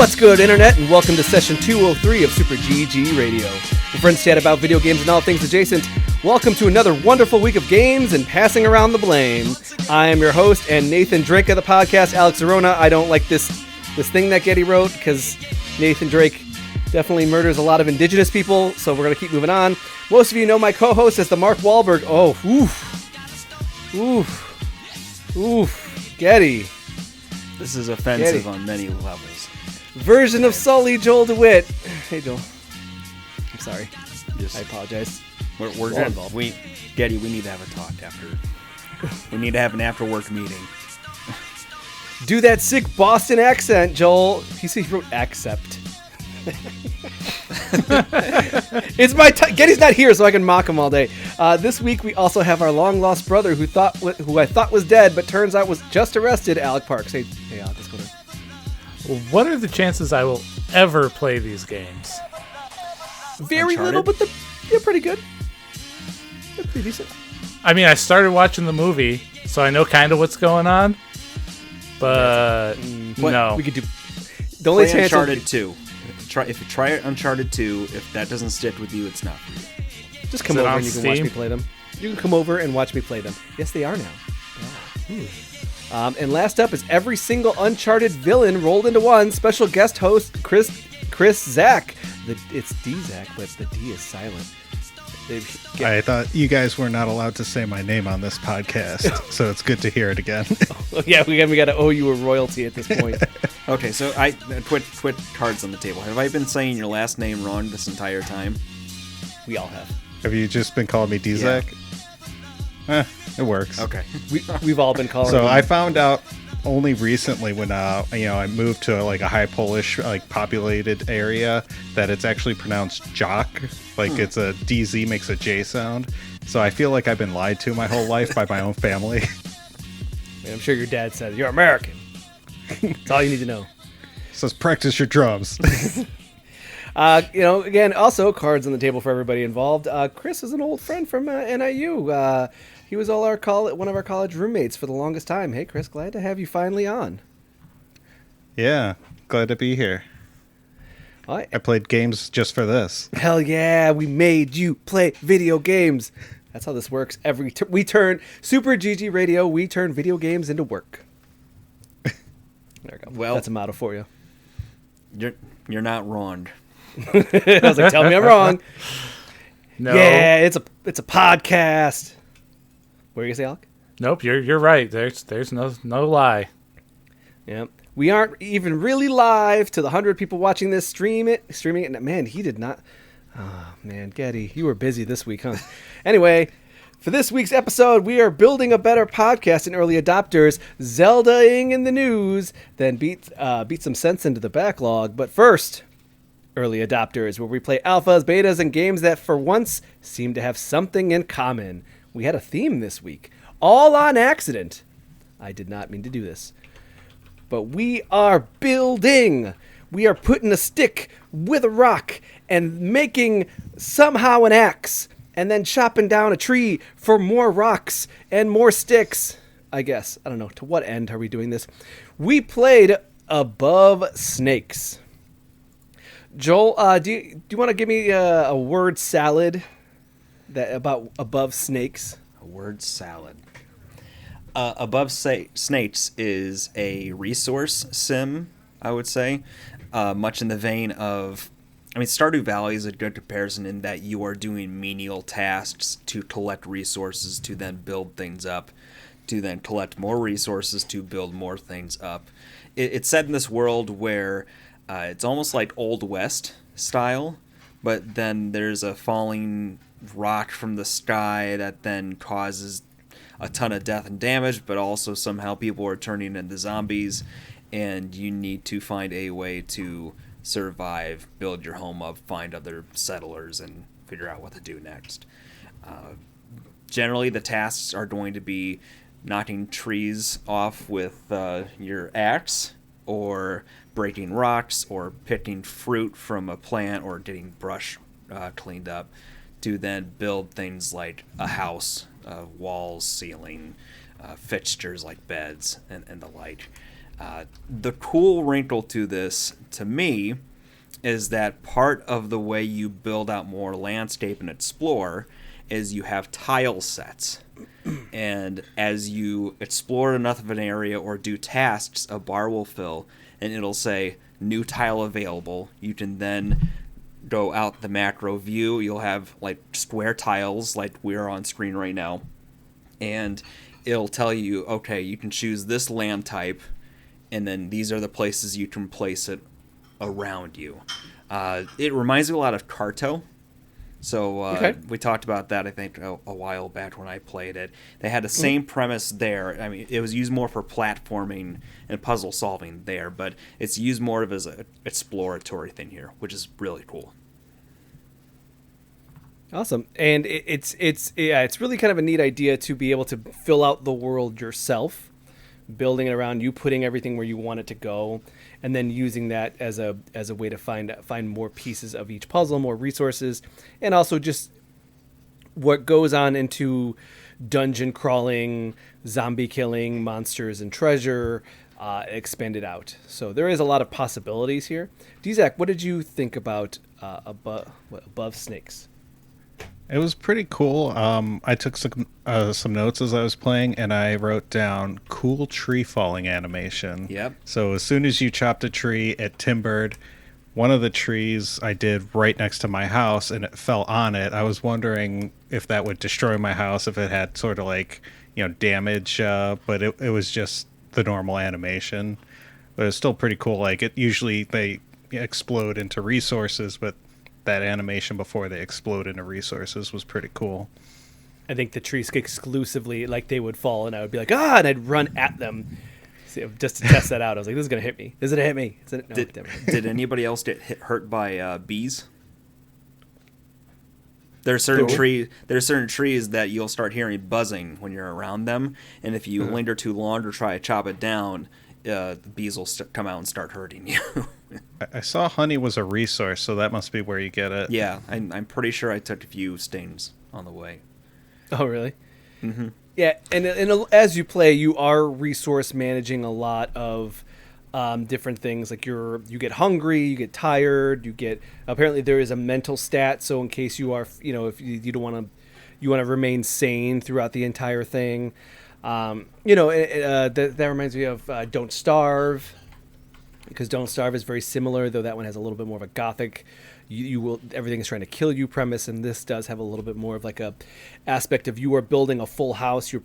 What's good, Internet, and welcome to session 203 of Super GG Radio. Where friends chat about video games and all things adjacent. Welcome to another wonderful week of games and passing around the blame. I am your host and Nathan Drake of the podcast, Alex Arona. I don't like this thing that Getty wrote because Nathan Drake definitely murders a lot of indigenous people, so we're going to keep moving on. Most of you know my co-host as the Mark Wahlberg. Oh, oof, Getty. This is offensive on many levels. Version of Sully, Joel DeWitt. Hey, Joel. I'm sorry. I apologize. We're good. Getty, we need to have a talk after. We need to have an after-work meeting. Do that sick Boston accent, Joel. He wrote accept. It's my Getty's not here, so I can mock him all day. This week we also have our long lost brother who I thought was dead, but turns out was just arrested. Alec Parks. Hey, Alec, let's go there. What are the chances I will ever play these games? Very Uncharted? little, but they're pretty good. They're pretty decent. I mean, I started watching the movie, so I know kind of what's going on. But no, We could do the only Play chance. Uncharted 2. If you try Uncharted 2, if that doesn't stick with you, it's not for you. Just come Is it over on and you can watch Steam? me play them. You can come over and watch me play them. Yes, they are now. And last up is every single Uncharted villain rolled into one. Special guest host Chris Zach. It's D-Zach, but the D is silent. I thought you guys were not allowed to say my name on this podcast, so it's good to hear it again. Oh, yeah, we got to owe you a royalty at this point. Okay, so I put cards on the table. Have I been saying your last name wrong this entire time? We all have. Have you just been calling me D-Zach? Yeah. It works. Okay. We've all been calling. So him. I found out only recently when I moved to a high Polish populated area that it's actually pronounced Jock. It's a DZ makes a J sound. So I feel like I've been lied to my whole life by my own family. I'm sure your dad said you're American. That's all you need to know. Says practice your drums. Again, also cards on the table for everybody involved. Chris is an old friend from NIU. He was one of our college roommates for the longest time. Hey, Chris, glad to have you finally on. Yeah, glad to be here. I played games just for this. Hell yeah, we made you play video games. That's how this works. We turn Super GG Radio. We turn video games into work. There we go. Well, that's a motto for you. You're not wrong. I was like, tell me I'm wrong. no. Yeah, it's a podcast. What were you gonna say, Alec? Nope, you're right. There's no lie. Yeah. We aren't even really live to the 100 people watching this streaming it. And man, he did not. Oh, man, Getty, you were busy this week, huh? Anyway, for this week's episode, we are building a better podcast in early adopters, Zelda-ing in the news, then beat some sense into the backlog. But first, early adopters, where we play alphas, betas, and games that for once seem to have something in common. We had a theme this week, all on accident. I did not mean to do this. But we are building. We are putting a stick with a rock and making somehow an axe and then chopping down a tree for more rocks and more sticks. I guess. I don't know. To what end are we doing this? We played Above Snakes. Joel, do you want to give me a word salad about Above Snakes? A word salad. Above Snakes is a resource sim, I would say, much in the vein of, Stardew Valley is a good comparison in that you are doing menial tasks to collect resources to then build things up, to then collect more resources to build more things up. It's set in this world where it's almost like Old West style, but then there's a falling rock from the sky that then causes a ton of death and damage, but also somehow people are turning into zombies, and you need to find a way to survive, build your home up, find other settlers, and figure out what to do next. Generally, the tasks are going to be knocking trees off with your axe, or breaking rocks, or picking fruit from a plant, or getting brush cleaned up, to then build things like a house, walls, ceiling, fixtures like beds, and the like. The cool wrinkle to this, to me, is that part of the way you build out more landscape and explore is you have tile sets. And as you explore enough of an area or do tasks, a bar will fill and it'll say new tile available. You can then go out the macro view. You'll have like square tiles like we're on screen right now. And it'll tell you, okay, you can choose this land type, and then these are the places you can place it around you. It reminds me a lot of Carto. So we talked about that, I think, a while back when I played it. They had the same premise there. I mean, it was used more for platforming and puzzle solving there, but it's used more of as an exploratory thing here, which is really cool. Awesome. And it's really kind of a neat idea to be able to fill out the world yourself, building it around you, putting everything where you want it to go, and then using that as a way to find more pieces of each puzzle, more resources, and also just what goes on into dungeon crawling, zombie killing, monsters and treasure, expanded out. So there is a lot of possibilities here. Dzak, what did you think about Above Snakes? It was pretty cool. I took some notes as I was playing, and I wrote down cool tree falling animation. Yep. So as soon as you chopped a tree, it timbered. One of the trees I did right next to my house, and it fell on it. I was wondering if that would destroy my house, if it had sort of like, damage, but it was just the normal animation. But it's still pretty cool. Like, it usually they explode into resources, but that animation before they explode into resources was pretty cool. I think the trees exclusively, like, they would fall, and I would be like, and I'd run at them just to test that out. I was like, this is going to hit me. Is it going to hit me? No, did anybody else get hurt by bees? There are certain trees that you'll start hearing buzzing when you're around them, and if you linger too long or try to chop it down, the bees will come out and start hurting you. I saw honey was a resource, so that must be where you get it. Yeah, I'm pretty sure I took a few stings on the way. Oh, really? Mm-hmm. Yeah, and as you play, you are resource managing a lot of different things. Like you get hungry, you get tired, apparently there is a mental stat. So in case you are, if you don't want to, you want to remain sane throughout the entire thing. That reminds me of Don't Starve, because Don't Starve is very similar, though that one has a little bit more of a gothic, everything is trying to kill you premise, and this does have a little bit more of like a aspect of you are building a full house, you're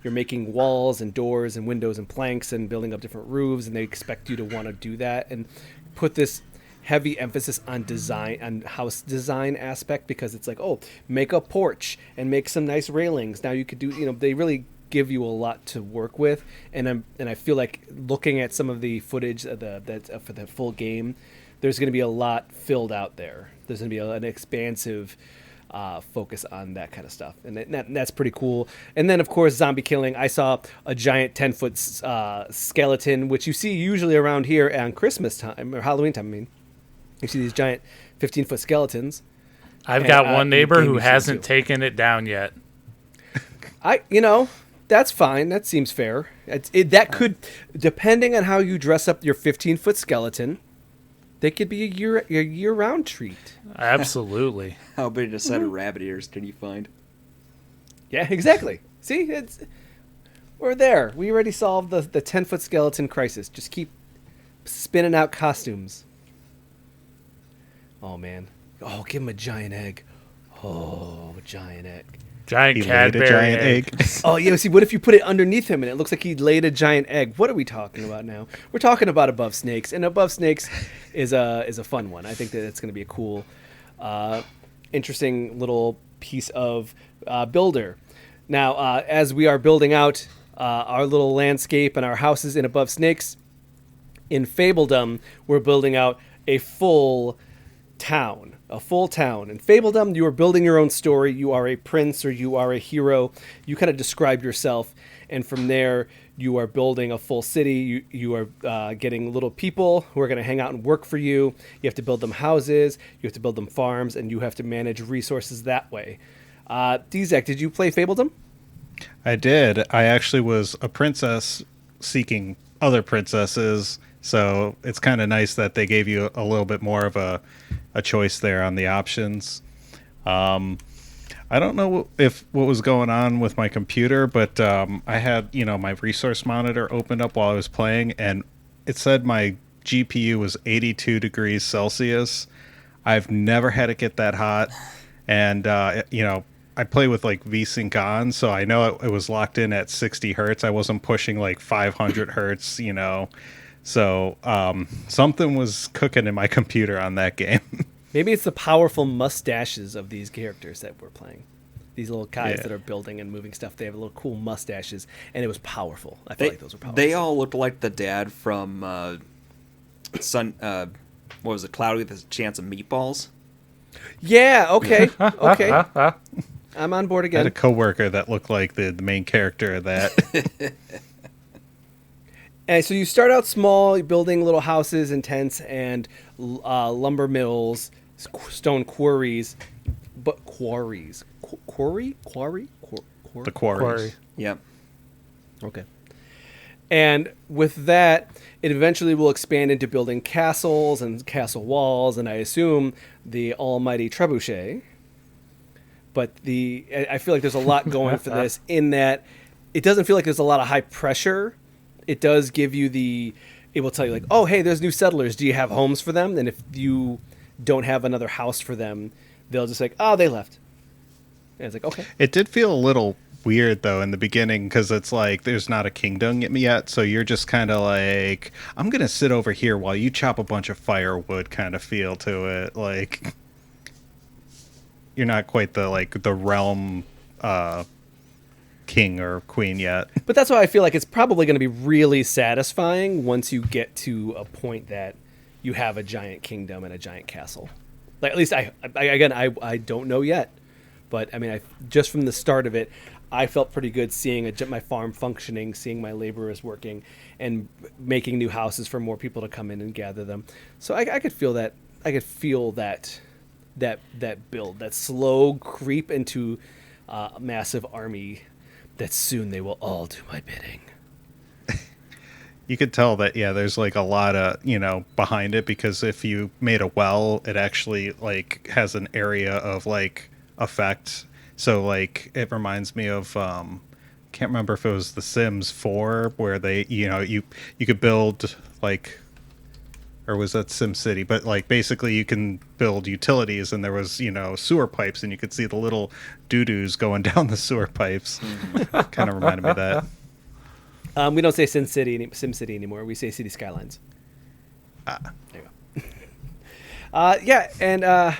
making walls and doors and windows and planks and building up different roofs, and they expect you to want to do that and put this heavy emphasis on design, on house design aspect, because it's like, make a porch and make some nice railings. Now you could do, they really give you a lot to work with, and I feel like looking at some of the footage for the full game, there's going to be a lot filled out there. There's going to be an expansive focus on that kind of stuff, and that's pretty cool. And then, of course, zombie killing. I saw a giant 10-foot skeleton, which you see usually around here on Christmas time, or Halloween time, I mean. You see these giant 15-foot skeletons. I've got one neighbor who hasn't taken it down yet. That's fine. That seems fair. That could, depending on how you dress up your 15-foot skeleton, they could be a year-round treat. Absolutely. How big a set of rabbit ears can you find? Yeah, exactly. See, we're there. We already solved the 10-foot skeleton crisis. Just keep spinning out costumes. Oh, man. Oh, give him a giant egg. Oh, giant egg. Giant Cadbury egg. Oh, yeah. See, what if you put it underneath him and it looks like he laid a giant egg? What are we talking about now? We're talking about Above Snakes, and Above Snakes is a fun one. I think that it's going to be a cool, interesting little piece of builder. Now, as we are building out our little landscape and our houses in Above Snakes, in Fabledom, we're building out a full town. In Fabledom, you are building your own story. You are a prince or you are a hero. You kind of describe yourself, and from there, you are building a full city. You are getting little people who are going to hang out and work for you. You have to build them houses. You have to build them farms, and you have to manage resources that way. Dzak, did you play Fabledom? I did. I actually was a princess seeking other princesses. So it's kind of nice that they gave you a little bit more of a choice there on the options. I don't know what was going on with my computer, but I had, my resource monitor opened up while I was playing, and it said my GPU was 82 degrees Celsius. I've never had it get that hot. And, I play with like VSync on, so I know it was locked in at 60 hertz. I wasn't pushing like 500 hertz, So something was cooking in my computer on that game. Maybe it's the powerful mustaches of these characters that we're playing. These little guys that are building and moving stuff. They have little cool mustaches, and it was powerful. I feel like those were powerful. They all looked like the dad from what was it, Cloudy with a Chance of Meatballs? Yeah, okay. Okay. I'm on board I again. had a coworker that looked like the main character of that. And so you start out small, building little houses and tents and lumber mills, stone quarries, but quarries. Quarry? The quarries. Yep. Okay. And with that, it eventually will expand into building castles and castle walls, and I assume the almighty trebuchet. But I feel like there's a lot going for this in that it doesn't feel like there's a lot of high pressure. It does give you it will tell you like, oh, hey, there's new settlers. Do you have homes for them? And if you don't have another house for them, they'll just like, oh, they left. And it's like, okay. It did feel a little weird though in the beginning because it's like there's not a kingdom yet, so you're just kind of like, I'm gonna sit over here while you chop a bunch of firewood kind of feel to it. Like you're not quite the realm king or queen yet. But that's why I feel like it's probably going to be really satisfying once you get to a point that you have a giant kingdom and a giant castle. Like at least I don't know yet, but I mean, just from the start of it, I felt pretty good seeing my farm functioning, seeing my laborers working, and making new houses for more people to come in and gather them. So I could feel that. I could feel that build, that slow creep into a massive army. That soon they will all do my bidding. You could tell that, there's like a lot of, behind it, because if you made a well, it actually like has an area of like effect. So like it reminds me of can't remember if it was The Sims 4 where they, you could build like, or was that Sim City? But like basically you can build utilities, and there was, sewer pipes, and you could see the little doo-doos going down the sewer pipes. Kind of reminded me of that. We don't say Sim City anymore. We say City Skylines. There you go. And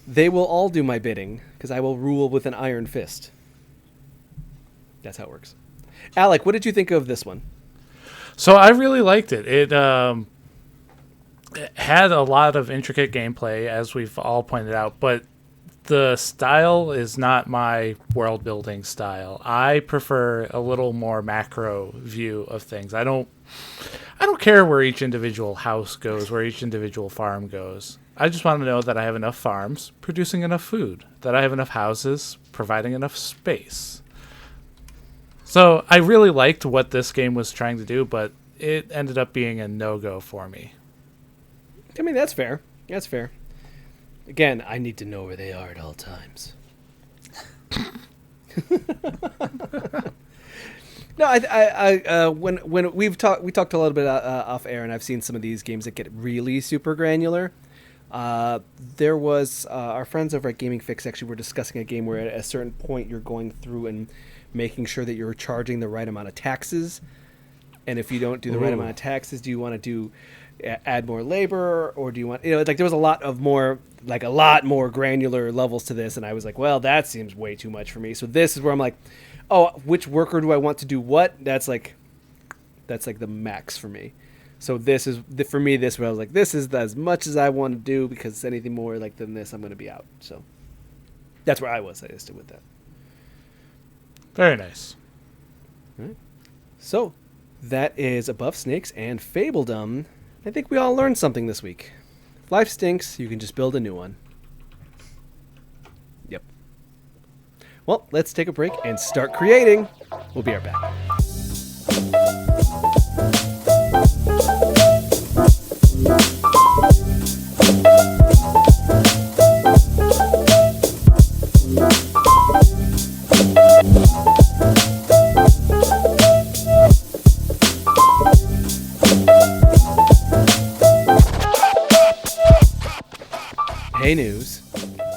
they will all do my bidding because I will rule with an iron fist. That's how it works. Alec, what did you think of this one? So I really liked it. It had a lot of intricate gameplay, as we've all pointed out, but the style is not my world building style. I prefer a little more macro view of things. I don't care where each individual house goes, where each individual farm goes. I just want to know that I have enough farms producing enough food, that I have enough houses providing enough space. So I really liked what this game was trying to do, but it ended up being a no-go for me. I mean, that's fair. That's fair. Again, I need to know where they are at all times. No, when we talked a little bit off air, and I've seen some of these games that get really super granular. There was our friends over at Gaming Fix actually were discussing a game where at a certain point you're going through and making sure that you're charging the right amount of taxes, and if you don't do the right amount of taxes, do you want to add more labor, or do you want, like there was a lot more granular levels to this, and I was like, well, that seems way too much for me. So this is where I'm like, oh, which worker do I want to do what? That's like the max for me. So this is for me, this where I was like, this is as much as I want to do, because anything more like than this, I'm going to be out. So that's where I was. I just did with that. Very nice. All right. So that is Above Snakes and Fabledom. I think we all learned something this week. If life stinks, you can just build a new one. Yep. Well, let's take a break and start creating. We'll be right back.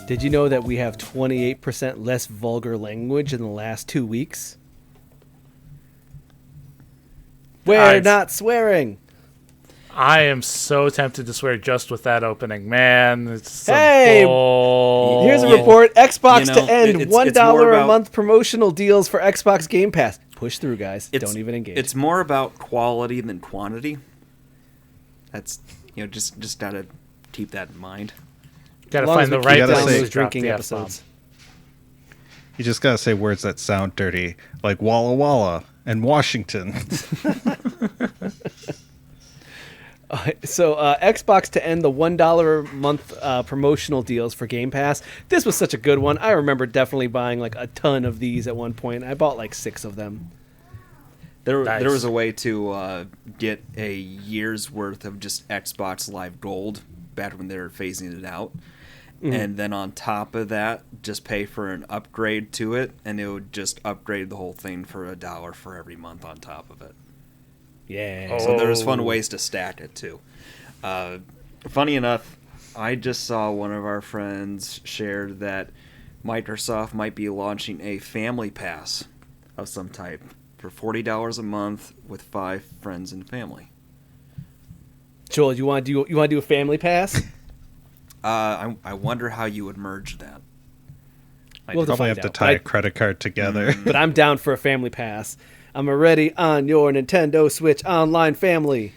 Did you know that we have 28% less vulgar language in the last 2 weeks? We're not swearing. I am so tempted to swear just with that opening. Man, it's Hey! Here's a report. Xbox to end $1 a month promotional deals for Xbox Game Pass. Push through, guys. Don't even engage. It's more about quality than quantity. That's, just gotta keep that in mind. Gotta find the right balance balance of to drop drinking the episodes. F-bomb. You just gotta say words that sound dirty, like Walla Walla and Washington. So Xbox to end the $1 a month promotional deals for Game Pass. This was such a good one. I remember definitely buying like a ton of these at one point. I bought like 6 of them. There was a way to get a year's worth of just Xbox Live Gold back when they were phasing it out. And then on top of that, just pay for an upgrade to it, and it would just upgrade the whole thing for $1 for every month on top of it. Yeah. So there's fun ways to stack it too. Funny enough, I just saw one of our friends share that Microsoft might be launching a family pass of some type for $40 a month with 5 friends and family. Joel, you want to do a family pass? I wonder how you would merge that. We'll Probably have to tie a credit card together. But I'm down for a family pass. I'm already on your Nintendo Switch Online family.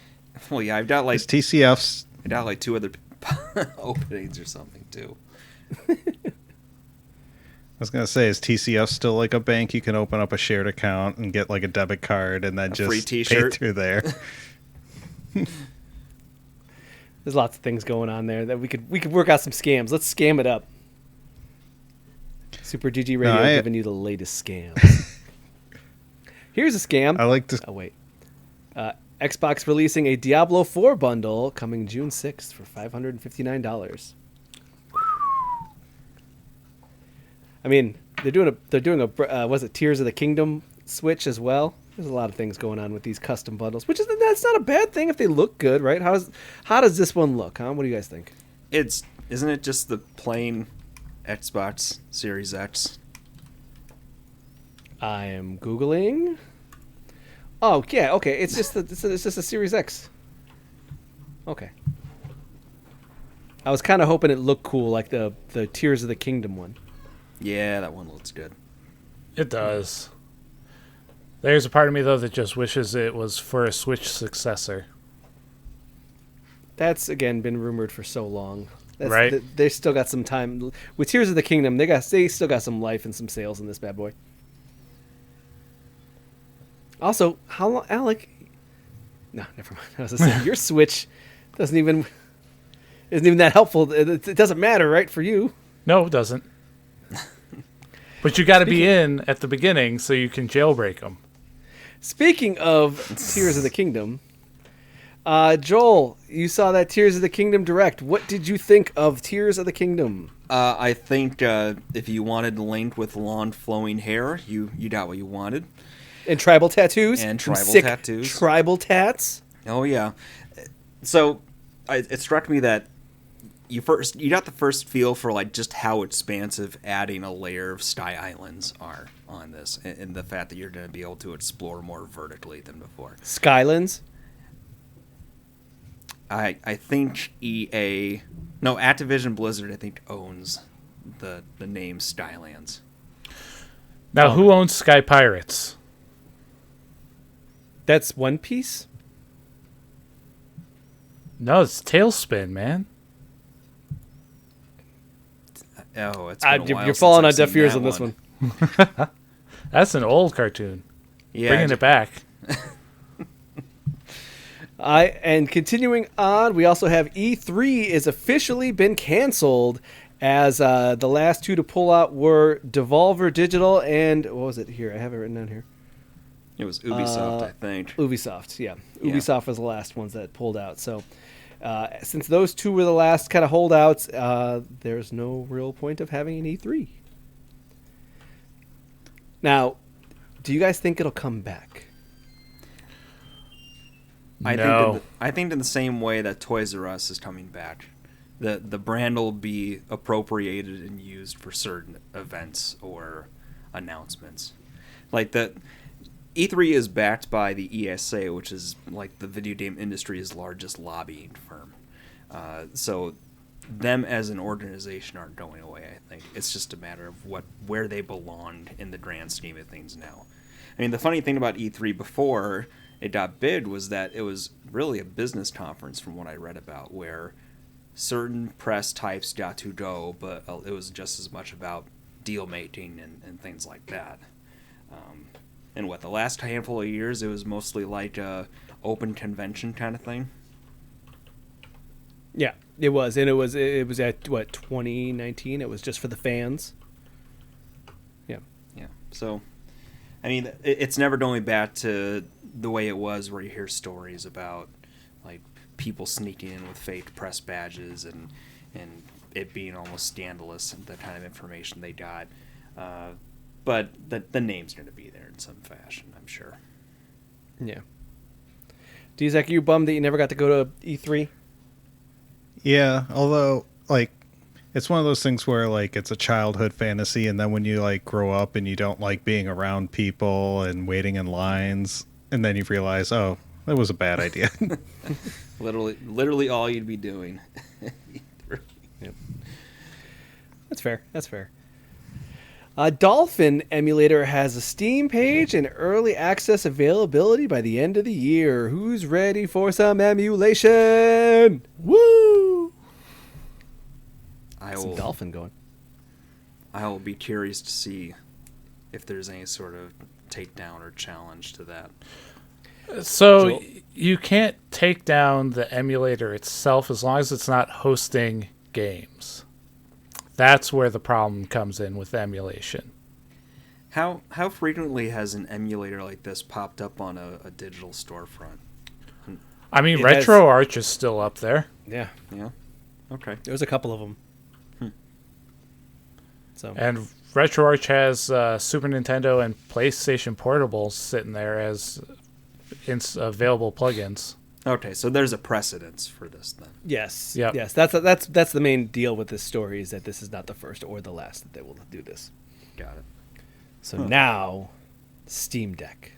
Well, yeah, I've got like Is TCF's 2 other openings or something too. I was gonna say, is TCF still like a bank? You can open up a shared account and get like a debit card, and then just free pay t-shirt through there. There's lots of things going on there that we could work out some scams. Let's scam it up. Super GG Radio giving you the latest scams. Here's a scam. I like to. Oh wait, Xbox releasing a Diablo 4 bundle coming June 6th for $559. I mean, they're doing a was it Tears of the Kingdom Switch as well? There's a lot of things going on with these custom bundles, that's not a bad thing if they look good, right? How does this one look, huh? What do you guys think? Isn't it just the plain Xbox Series X? I am Googling. Oh yeah, okay. It's just a Series X. Okay. I was kind of hoping it looked cool, like the Tears of the Kingdom one. Yeah, that one looks good. It does. There's a part of me, though, that just wishes it was for a Switch successor. That's, again, been rumored for so long. Right. They still got some time. With Tears of the Kingdom, they still got some life and some sales in this bad boy. Also, how long, Alec? No, never mind. I was gonna say, your Switch isn't even that helpful. It doesn't matter, right, for you? No, it doesn't. But you got to be in at the beginning so you can jailbreak them. Speaking of Tears of the Kingdom, Joel, you saw that Tears of the Kingdom Direct. What did you think of Tears of the Kingdom? I think if you wanted Link with long flowing hair, you got what you wanted. And tribal tattoos? And tribal sick tattoos. Tribal tats? Oh, yeah. So it struck me that you got the first feel for like just how expansive adding a layer of Sky Islands are on this, and the fact that you're going to be able to explore more vertically than before. Skylands? I think Activision Blizzard I think owns the name Skylands. Now, who owns Sky Pirates? That's One Piece? No, it's Tailspin, man. Oh, it's been a while you're since falling I've on deaf seen ears that on this one. That's an old cartoon. Yeah, Bringing it back. And continuing on, we also have E3 is officially been canceled, as the last two to pull out were Devolver Digital and what was it here? I have it written down here. It was Ubisoft, I think. Ubisoft, yeah. Ubisoft was the last ones that pulled out. So since those two were the last kind of holdouts, there's no real point of having an E3. Now, do you guys think it'll come back? No. I think in the same way that Toys R Us is coming back. the brand will be appropriated and used for certain events or announcements. Like the E3 is backed by the ESA, which is like the video game industry's largest lobbying firm. So them as an organization aren't going away, I think. It's just a matter of where they belonged in the grand scheme of things now. I mean, the funny thing about E3 before it got bid was that it was really a business conference from what I read about, where certain press types got to go, but it was just as much about deal making and things like that. And the last handful of years, it was mostly like a open convention kind of thing. Yeah, it was. And it was at, 2019? It was just for the fans. Yeah. Yeah. So, I mean, it's never going back to the way it was where you hear stories about, like, people sneaking in with fake press badges and it being almost scandalous and the kind of information they got. But the name's going to be there in some fashion, I'm sure. Yeah. Dzak, are you bummed that you never got to go to E3? Yeah, although, like, it's one of those things where, like, it's a childhood fantasy, and then when you, like, grow up and you don't like being around people and waiting in lines, and then you realize, oh, that was a bad idea. Literally all you'd be doing. Yep. That's fair. Dolphin Emulator has a Steam page and early access availability by the end of the year. Who's ready for some emulation? Woo! Some Dolphin going. I will be curious to see if there's any sort of takedown or challenge to that. So Joel? you can't take down the emulator itself as long as it's not hosting games. That's where the problem comes in with emulation. How frequently has an emulator like this popped up on a digital storefront? I mean, It RetroArch is still up there. Yeah, Yeah. Okay. there's a couple of them. So And RetroArch has Super Nintendo and PlayStation Portables sitting there as available plugins. Okay, so there's a precedence for this then. yes, Yep. yes, that's the main deal with this story, is that this is not the first or the last that they will do this. Got it. So now, Steam Deck.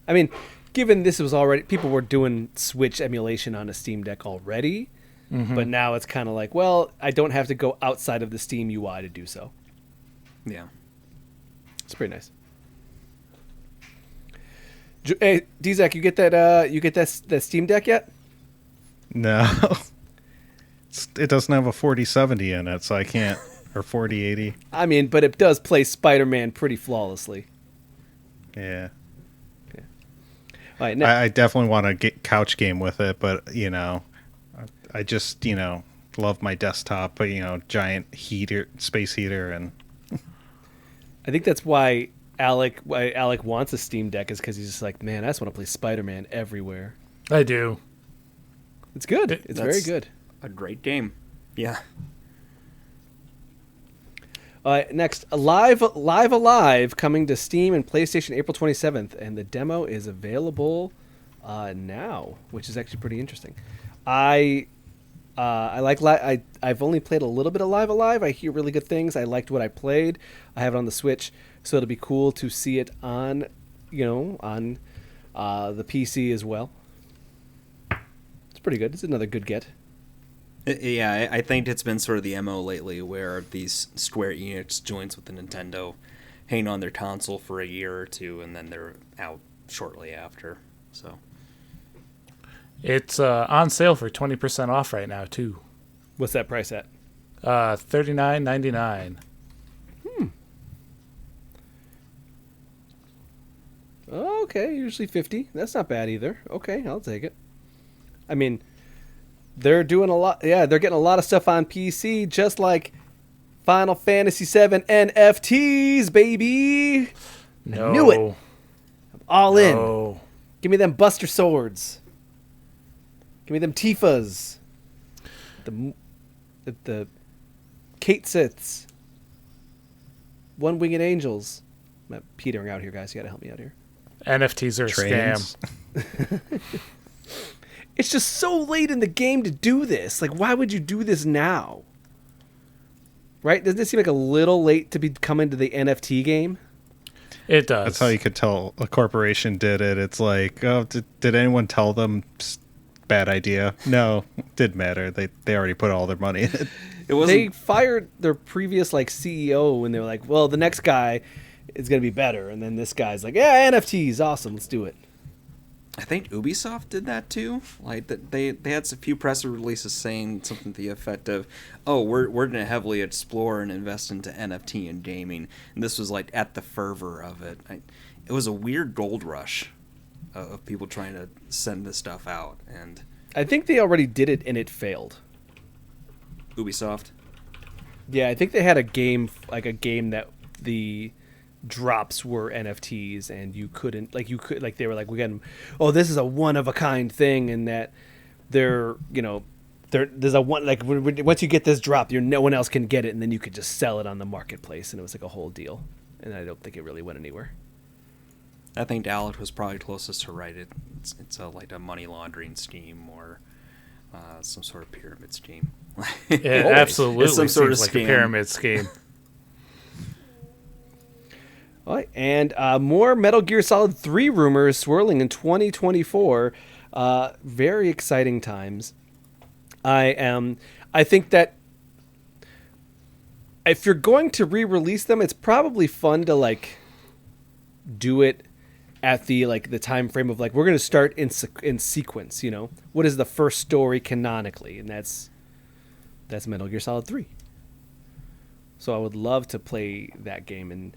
I mean, given this was already, people were doing Switch emulation on a Steam Deck already, but now it's kind of like, well, I don't have to go outside of the Steam UI to do so. Yeah. It's pretty nice. Hey, Dzak, you get that Steam Deck yet? No. It doesn't have a 4070 in it, so I can't, or 4080. I mean, but it does play Spider-Man pretty flawlessly. Yeah. All right, now, I definitely want to get couch game with it, but, you know, I just, you know, love my desktop, but, you know, giant space heater, and I think that's why Alec wants a Steam Deck, is because he's just like, man, I just want to play Spider-Man everywhere. I do. It's good. It's very That's good. A great game. Yeah. Next, Alive coming to Steam and PlayStation April 27th, and the demo is available now, which is actually pretty interesting. I've only played a little bit of Live Alive. I hear really good things. I liked what I played. I have it on the Switch, so it'll be cool to see it on the PC as well. It's pretty good. It's another good get. Yeah, I think it's been sort of the MO lately where these Square Enix joints with the Nintendo hang on their console for a year or two, and then they're out shortly after. So It's on sale for 20% off right now, too. What's that price at? $39.99. Okay, usually $50. That's not bad either. Okay, I'll take it. I mean, they're doing a lot. Yeah, they're getting a lot of stuff on PC, just like Final Fantasy VII NFTs, baby. No. I knew it. I'm all in. No. Give me them Buster Swords. Give me them Tifas. The Kate Siths. One-Winged Angels. I'm petering out here, guys. You got to help me out here. NFTs are a trains. scam. It's just so late in the game to do this. Like, why would you do this now? Right? Doesn't it seem like a little late to be coming to the NFT game? It does. That's how you could tell a corporation did it. It's like, oh, did anyone tell them? Psst, bad idea. No, didn't matter. They already put all their money in it. They fired their previous like CEO and they were like, well, the next guy is going to be better. And then this guy's like, yeah, NFTs, awesome, let's do it. I think Ubisoft did that too. Like that, they had a few press releases saying something to the effect of, "Oh, we're going to heavily explore and invest into NFT and gaming." And this was like at the fervor of it. It was a weird gold rush of people trying to send this stuff out. And I think they already did it and it failed. Ubisoft. Yeah, I think they had a game that the drops were NFTs and they were like, this is a one of a kind thing, and that there's a one, like, once you get this drop, no one else can get it, and then you could just sell it on the marketplace, and it was like a whole deal. And I don't think it really went anywhere. I think Alec was probably closest to right. It's like a money laundering scheme or some sort of pyramid scheme. It absolutely it's some sort of seems scam. like a pyramid scheme. All right, and more Metal Gear Solid 3 rumors swirling in 2024. Very exciting times. I think that if you're going to re-release them, it's probably fun to like do it at the time frame of like, we're going to start in sequence. What is the first story canonically, and that's Metal Gear Solid 3. So I would love to play that game in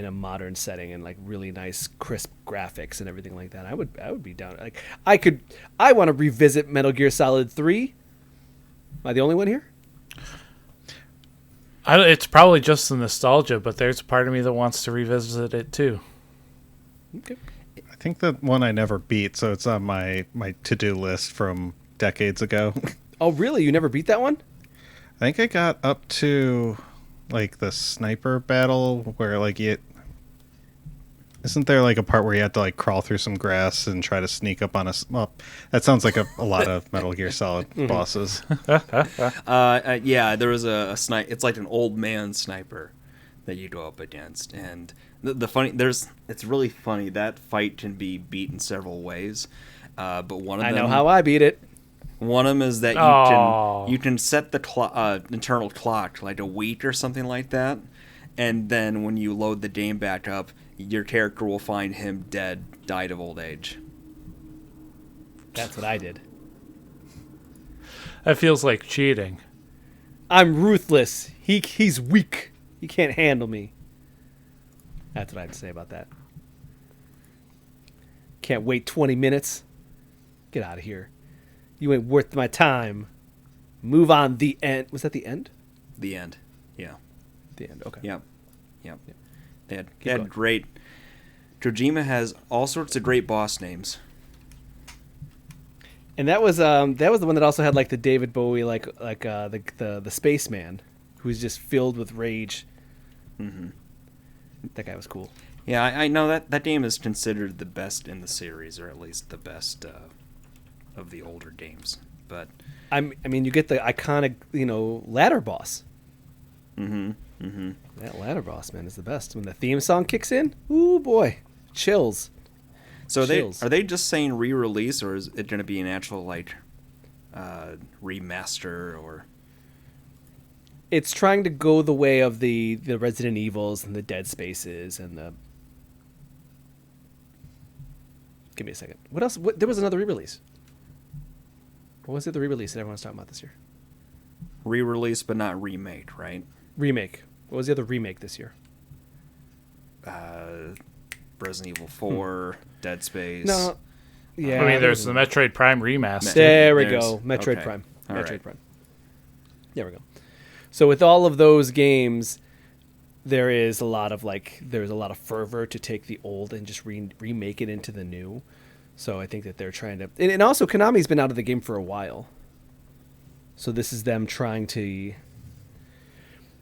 a modern setting and like really nice crisp graphics and everything like that. I would be down. Like I want to revisit Metal Gear Solid 3. Am I the only one here? It's probably just the nostalgia, but there's a part of me that wants to revisit it too. Okay. I think the one I never beat, so it's on my to-do list from decades ago. Oh, really? You never beat that one? I think I got up to like the sniper battle where like isn't there like a part where you have to like crawl through some grass and try to sneak up on that sounds like a lot of Metal Gear Solid bosses. Yeah, there was a sniper. It's like an old man sniper that you go up against, and it's really funny. That fight can be beat in several ways, but one of them, I know how I beat it. One of them is that you can set the internal clock like a week or something like that, and then when you load the game back up, your character will find him died of old age. That's what I did. That feels like cheating. I'm ruthless. He's weak. He can't handle me. That's what I have to say about that. Can't wait 20 minutes. Get out of here. You ain't worth my time. Move on. The end. Was that the end? The end. Yeah. The end. Okay. Yep. They had great. Kojima has all sorts of great boss names. And that was the one that also had like the David Bowie the spaceman who's just filled with rage. Mm-hmm. That guy was cool. Yeah, I know that game is considered the best in the series, or at least the best of the older games. But I mean, you get the iconic ladder boss. Mm-hmm. Mm-hmm. That ladder boss, man, is the best. When the theme song kicks in, ooh boy, chills. So are they just saying re-release, or is it going to be an actual like remaster? Or it's trying to go the way of the Resident Evils and the Dead Spaces and the. Give me a second. What else? There was another re-release. What was it? The re-release that everyone's talking about this year. Re-release, but not remake, right? Remake. What was the other remake this year? Resident Evil 4, Dead Space. No. Yeah. I mean, there's the Metroid Prime remaster. There we go. Metroid okay. Prime. All Metroid right. Prime. There we go. So with all of those games, there's a lot of fervor to take the old and just remake it into the new. So I think that they're trying to, and also Konami's been out of the game for a while. So this is them trying to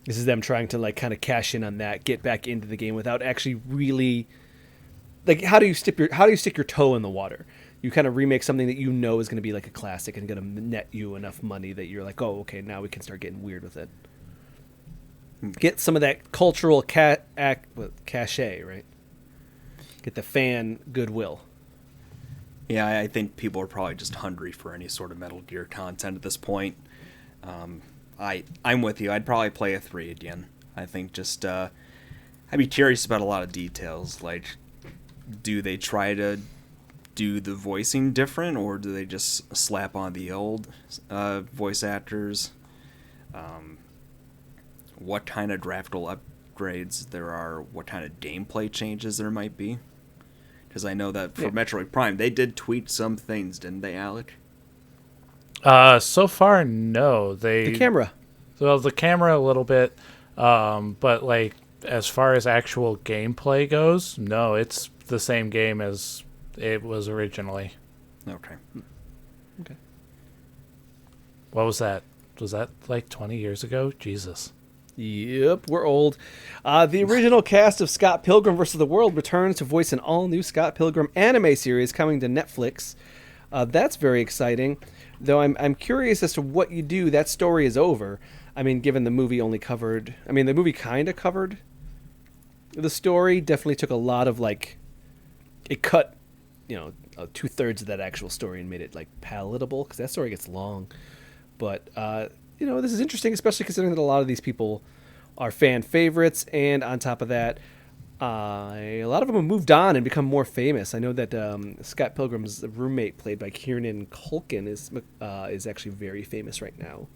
like kind of cash in on that, get back into the game without actually really, like, how do you stick your toe in the water? you kind of remake something that you know is going to be like a classic and going to net you enough money that you're like, oh, okay, now we can start getting weird with it. Get some of that cultural cachet, right? Get the fan goodwill. Yeah, I think people are probably just hungry for any sort of Metal Gear content at this point. I'm with you. I'd probably play a 3 again. I think just I'd be curious about a lot of details. Like, do they try to do the voicing different, or do they just slap on the old voice actors? What kind of graphical upgrades there are? What kind of gameplay changes there might be? Because I know that for Metroid Prime, they did tweak some things, didn't they, Alec? So far, no. The camera. Well, the camera a little bit, but like as far as actual gameplay goes, no, it's the same game as it was originally. Okay. Okay. What was that? Was that like 20 years ago? Jesus. Yep, we're old. The original cast of Scott Pilgrim vs. the World returns to voice an all-new Scott Pilgrim anime series coming to Netflix. That's very exciting. Though I'm curious as to what you do. That story is over. I mean, given the movie only covered... I mean, the movie kind of covered the story. Definitely took a lot of, like... It cut, 2/3 of that actual story and made it, like, palatable. Because that story gets long. But, this is interesting, especially considering that a lot of these people are fan favorites. And on top of that, a lot of them have moved on and become more famous. I know that Scott Pilgrim's roommate, played by Kieran Culkin, is actually very famous right now.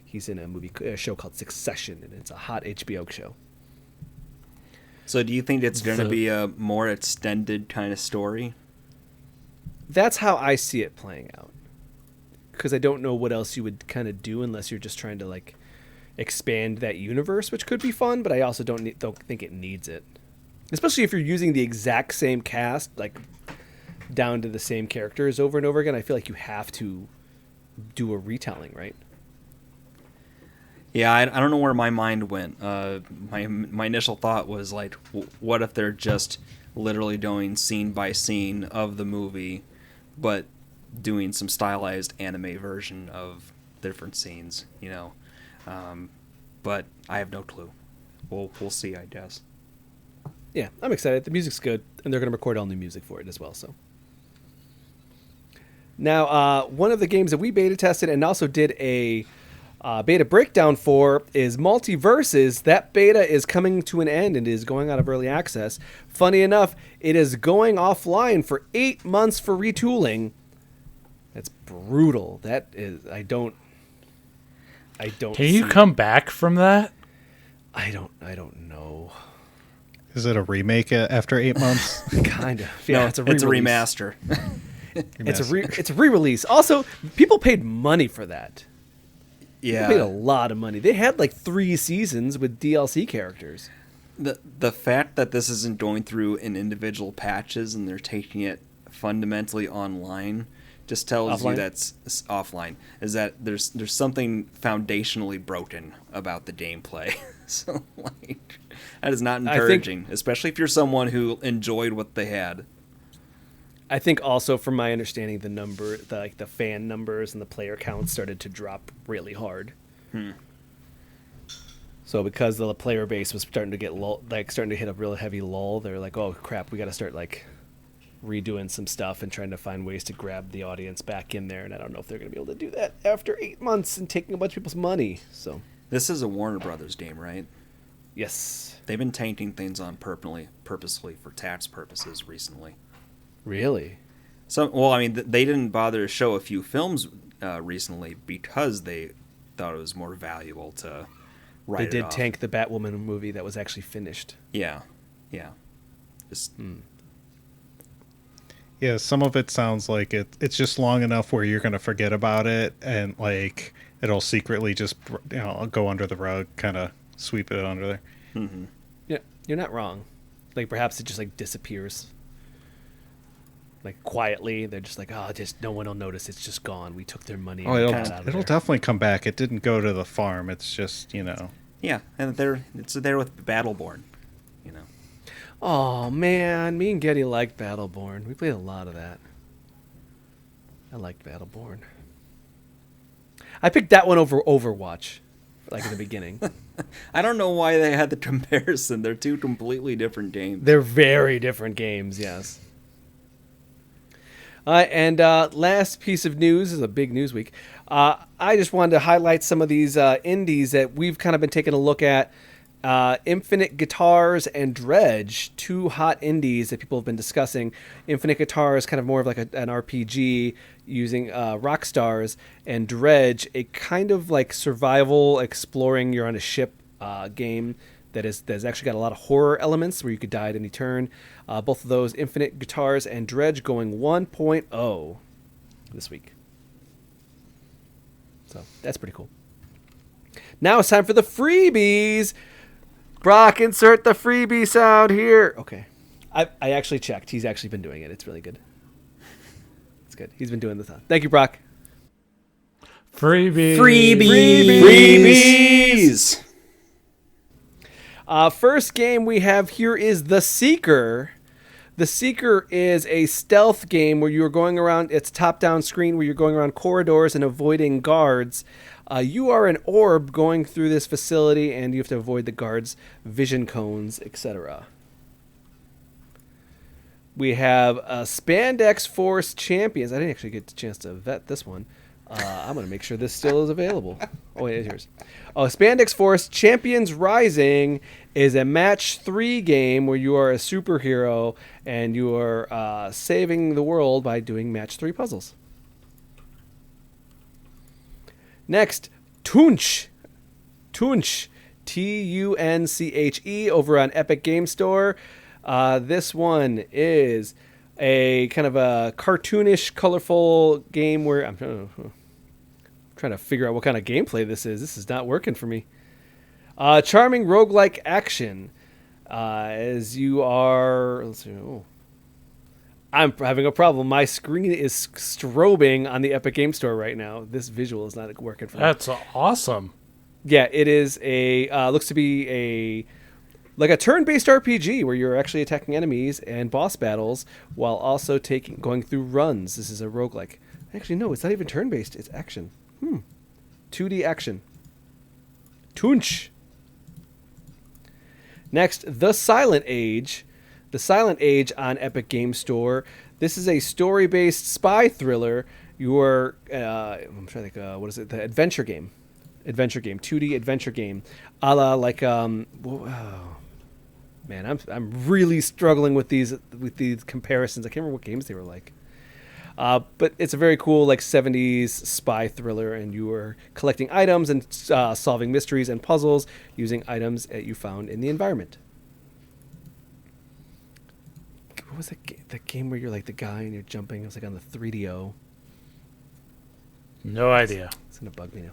He's in a show called Succession, and it's a hot HBO show. So do you think it's going to be a more extended kind of story? That's how I see it playing out. Because I don't know what else you would kind of do unless you're just trying to like expand that universe, which could be fun, but I also don't think it needs it. Especially if you're using the exact same cast, like down to the same characters over and over again. I feel like you have to do a retelling, right? Yeah, I don't know where my mind went. My initial thought was like, what if they're just literally going scene by scene of the movie, but doing some stylized anime version of different scenes, but I have no clue. We'll see, I guess. Yeah, I'm excited. The music's good, and they're going to record all new music for it as well. So now, one of the games that we beta tested and also did a beta breakdown for is Multiverses. That beta is coming to an end and is going out of early access. Funny enough, it is going offline for 8 months for retooling. That's brutal. That is, I don't. Can you come back from that? I don't know. Is it a remake after 8 months? Kind of. Yeah, No, it's a remaster. It's a re-release. Also, people paid money for that. Yeah, People paid a lot of money. They had like 3 seasons with DLC characters. The fact that this isn't going through in individual patches and they're taking it fundamentally online just tells you that's offline. Is that there's something foundationally broken about the gameplay. So like that is not encouraging, especially if you're someone who enjoyed what they had. I think also, from my understanding, the fan numbers and the player counts started to drop really hard. So because the player base was starting to get starting to hit a real heavy lull, they're like, "Oh crap, we got to start like redoing some stuff and trying to find ways to grab the audience back in there." And I don't know if they're going to be able to do that after 8 months and taking a bunch of people's money. So this is a Warner Brothers game, right? Yes. They've been tainting things on purposely for tax purposes recently. Really? Well, I mean, they didn't bother to show a few films recently because they thought it was more valuable to write it off. They did tank the Batwoman movie that was actually finished. Yeah. Yeah, some of it sounds like it's just long enough where you're going to forget about it, and like it'll secretly just go under the rug, kind of sweep it under there. Mm-hmm. Yeah, you're not wrong. Like perhaps it just like disappears. Like quietly, they're just like, oh, just no one will notice. It's just gone. We took their money. Oh, it'll definitely come back. It didn't go to the farm. It's just Yeah, and it's there with Battleborn, Oh man, me and Getty liked Battleborn. We played a lot of that. liked Battleborn. I picked that one over Overwatch, like in the beginning. I don't know why they had the comparison. They're two completely different games. They're very different games, yes. And last piece of news, is a big news week. I just wanted to highlight some of these indies that we've kind of been taking a look at. Infinite Guitars and Dredge, two hot indies that people have been discussing. Infinite Guitar is kind of more of like an RPG using rock stars, and Dredge, a kind of like survival exploring, you're on a ship game that's actually got a lot of horror elements where you could die at any turn. Both of those, Infinite Guitars and Dredge, going 1.0 this week. So that's pretty cool. Now it's time for the freebies. Brok, insert the freebie sound here. Okay. I actually checked. He's actually been doing it. It's really good. It's good. He's been doing the thing. Thank you, Brok. Freebies. Freebies. First game we have here is The Seeker. The Seeker is a stealth game where you're going around, it's a top-down screen where you're going around corridors and avoiding guards. You are an orb going through this facility, and you have to avoid the guards' vision cones, etc. We have Spandex Force Champions. I didn't actually get the chance to vet this one. I'm going to make sure this still is available. Oh, wait, it's yours. Oh, Spandex Force Champions Rising is a match 3 game where you are a superhero and you are saving the world by doing match 3 puzzles. Next, Tunche. Tunche. Tunche over on Epic Game Store. This one is a kind of a cartoonish, colorful game where I'm trying to figure out what kind of gameplay this is. This is not working for me. Charming roguelike action. As you are... Let's see. Oh. I'm having a problem. My screen is strobing on the Epic Game Store right now. This visual is not working for me. That's awesome. Yeah, it is looks to be like a turn-based RPG where you're actually attacking enemies and boss battles while also going through runs. This is a roguelike. Actually, no, it's not even turn-based. It's action. 2D action. Tunche. Next, The Silent Age. The Silent Age on Epic Game Store. This is a story-based spy thriller. You are, I'm trying to think, what is it? The adventure game. 2D adventure game. A la like, man, I'm really struggling with these comparisons. I can't remember what games they were like. But it's a very cool like 70s spy thriller, and you are collecting items and solving mysteries and puzzles using items that you found in the environment. What was that game where you're like the guy and you're jumping? It was like on the 3DO. No idea. It's going to bug me now.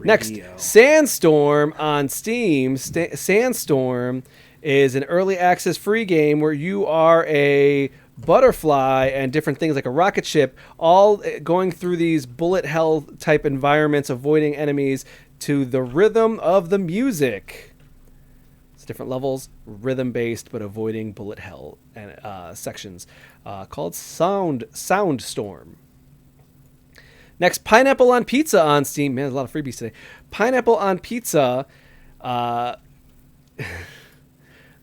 Next, Sandstorm on Steam. Sandstorm is an early access free game where you are a butterfly and different things like a rocket ship, all going through these bullet hell type environments, avoiding enemies to the rhythm of the music. It's different levels, rhythm based, but avoiding bullet hell and sections. Called Soundstorm. Next, Pineapple on Pizza on Steam. Man, there's a lot of freebies today. Pineapple on Pizza. The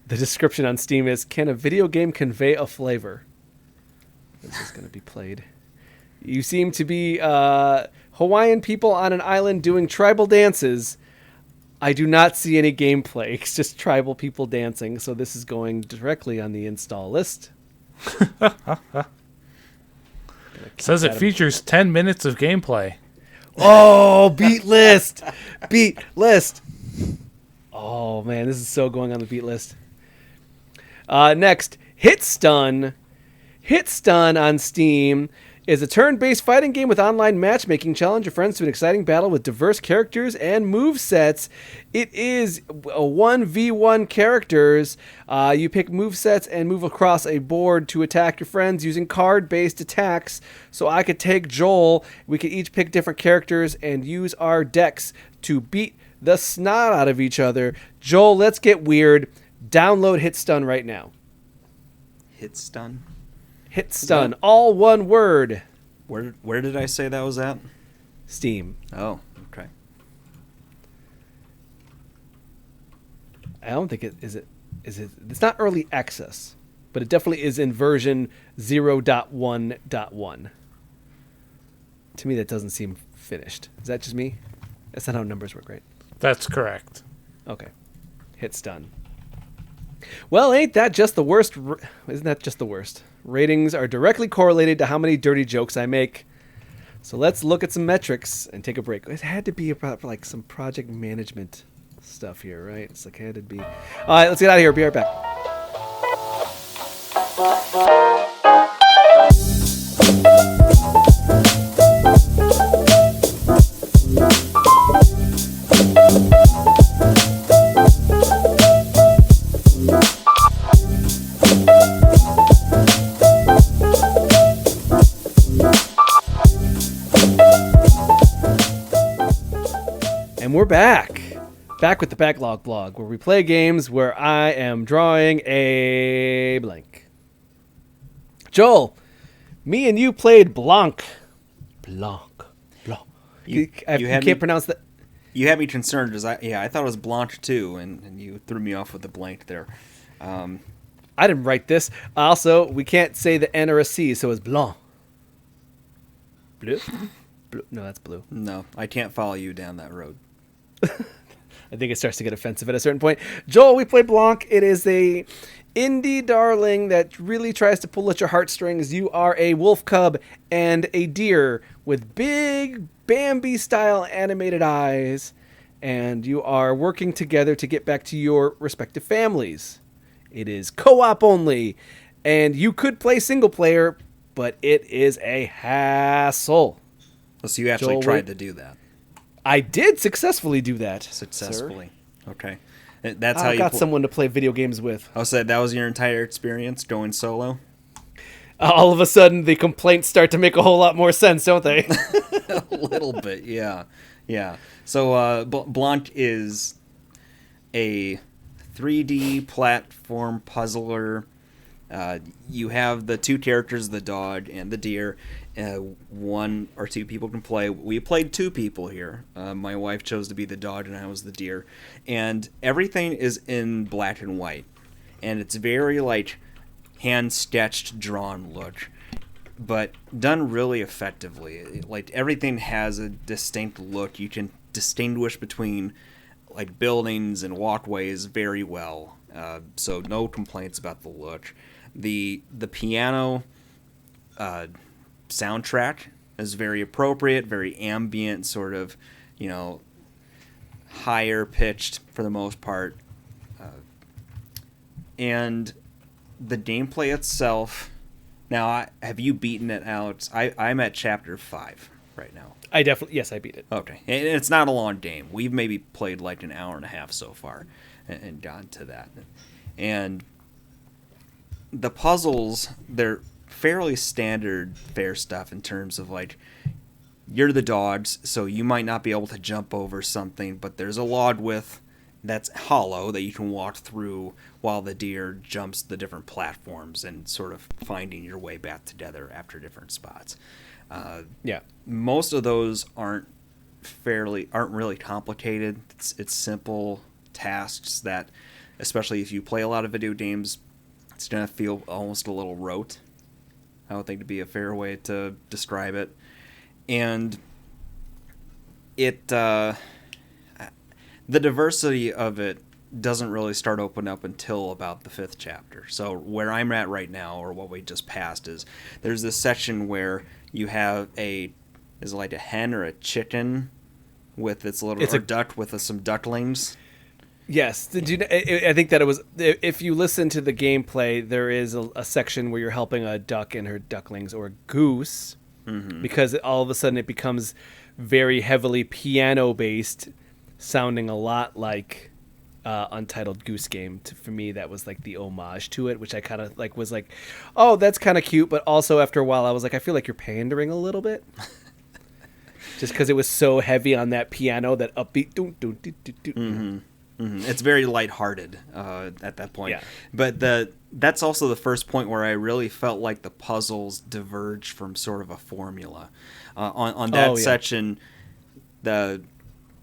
description on Steam is, can a video game convey a flavor? This is going to be played. You seem to be Hawaiian people on an island doing tribal dances. I do not see any gameplay. It's just tribal people dancing. So this is going directly on the install list. Says it features 10 minutes of gameplay. Oh, beat list. Beat list. Oh, man, this is so going on the beat list. Next, Hit Stun. Hit Stun on Steam is a turn-based fighting game with online matchmaking. Challenge your friends to an exciting battle with diverse characters and movesets. It is a 1v1 characters. You pick movesets and move across a board to attack your friends using card-based attacks. So I could take Joel. We could each pick different characters and use our decks to beat the snot out of each other. Joel, let's get weird. Download Hit Stun right now. Hit Stun? Hit Stun. All one word. Where did I say that was at? Steam. Oh, okay. I don't think it is. It's not early access, but it definitely is in version 0.1.1. To me, that doesn't seem finished. Is that just me? That's not how numbers work, right? That's correct. Okay. Hits done. Well, ain't that just the worst? Isn't that just the worst? Ratings are directly correlated to how many dirty jokes I make. So let's look at some metrics and take a break. It had to be about like some project management stuff here, right? It's like had to be. All right, let's get out of here. Be right back. And we're back. Back with the Backlog Blog, where we play games where I am drawing a blank. Joel, me and you played Blanc. Blanc. You can't pronounce that. You had me concerned because I thought it was Blanc too, and you threw me off with the blank there. I didn't write this. Also, we can't say the N or a C, so it's Blanc. Bleu? Bleu? No, that's blue. No, I can't follow you down that road. I think it starts to get offensive at a certain point. Joel, we play Blanc. It is a indie darling that really tries to pull at your heartstrings. You are a wolf cub and a deer with big Bambi-style animated eyes, and you are working together to get back to your respective families. It is co-op only, and you could play single player, but it is a hassle. So you actually tried to do that. I did successfully do that. Successfully. Sir. Okay. That's I how you got someone to play video games with. Oh, so that was your entire experience going solo? All of a sudden, the complaints start to make a whole lot more sense, don't they? A little bit, yeah. Yeah. So Blanc is a 3D platform puzzler. You have the two characters, the dog and the deer. One or two people can play. We played two people here. My wife chose to be the dog and I was the deer. And everything is in black and white. And it's very like hand-sketched, drawn look. But done really effectively. Like everything has a distinct look. You can distinguish between like buildings and walkways very well. So no complaints about the look. The piano soundtrack is very appropriate, very ambient, sort of, higher pitched for the most part. And the gameplay itself. Now, have you beaten it out? I'm at chapter 5 right now. I beat it. Okay, and it's not a long game. We've maybe played like an hour and a half so far, and gotten to that. And the puzzles, they're fairly standard fare stuff in terms of like, you're the dogs, so you might not be able to jump over something, but there's a log width that's hollow that you can walk through while the deer jumps the different platforms and sort of finding your way back together after different spots. Most of those aren't really complicated. It's simple tasks that, especially if you play a lot of video games, it's gonna feel almost a little rote. I would think to be a fair way to describe it. And it the diversity of it doesn't really start open up until about the 5th chapter. So where I'm at right now, or what we just passed, is there's this section where you have is it like a hen or a chicken with its little duck with some ducklings. Yes, I think that it was. If you listen to the gameplay, there is a section where you're helping a duck and her ducklings, or a goose, because all of a sudden it becomes very heavily piano based, sounding a lot like Untitled Goose Game. For me, that was like the homage to it, which I kind of like was like, oh, that's kind of cute, but also after a while I was like, I feel like you're pandering a little bit. Just because it was so heavy on that piano, that upbeat. It's very lighthearted at that point. Yeah. But that's also the first point where I really felt like the puzzles diverged from sort of a formula. On that section, the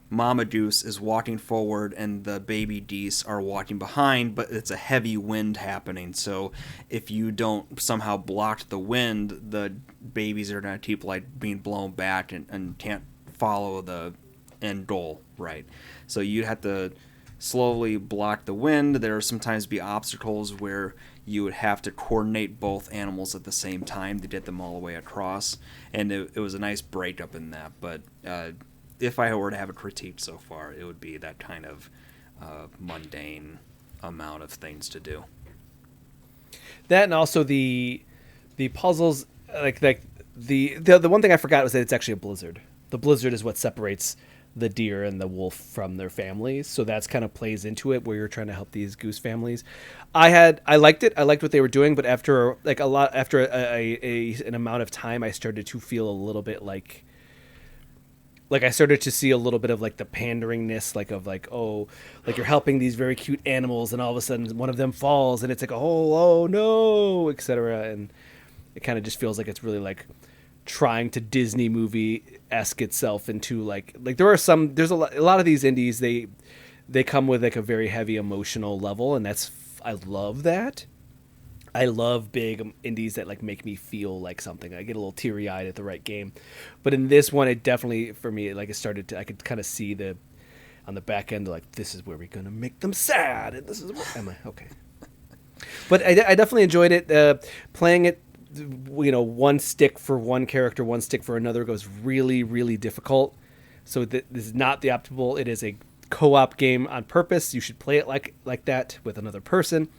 Mama Deuce is walking forward and the baby Dees are walking behind, but it's a heavy wind happening. So if you don't somehow block the wind, the babies are going to keep like being blown back and can't follow the end goal right. So you have to slowly block the wind. There will sometimes be obstacles where you would have to coordinate both animals at the same time to get them all the way across. And it was a nice breakup in that. But if I were to have a critique so far, it would be that kind of mundane amount of things to do. That, and also the puzzles, like the one thing I forgot was that it's actually a blizzard. The blizzard is what separates the deer and the wolf from their families, so that's kind of plays into it where you're trying to help these goose families. I liked it. I liked what they were doing, but after an amount of time, I started to feel a little bit like I started to see a little bit of like the panderingness, like you're helping these very cute animals, and all of a sudden one of them falls, and it's like, oh no, etc. And it kind of just feels like it's really like trying to Disney movie-esque itself into like there's a lot of these indies, they come with like a very heavy emotional level, and I love that. I love big indies that like make me feel like something. I get a little teary-eyed at the right game. But in this one, it definitely, for me, like I could kind of see on the back end, like, this is where we're going to make them sad. And this is what, am I? Okay. But I definitely enjoyed it. Playing it, one stick for one character, one stick for another goes really, really difficult. So this is not the optimal. It is a co-op game on purpose. You should play it like that with another person.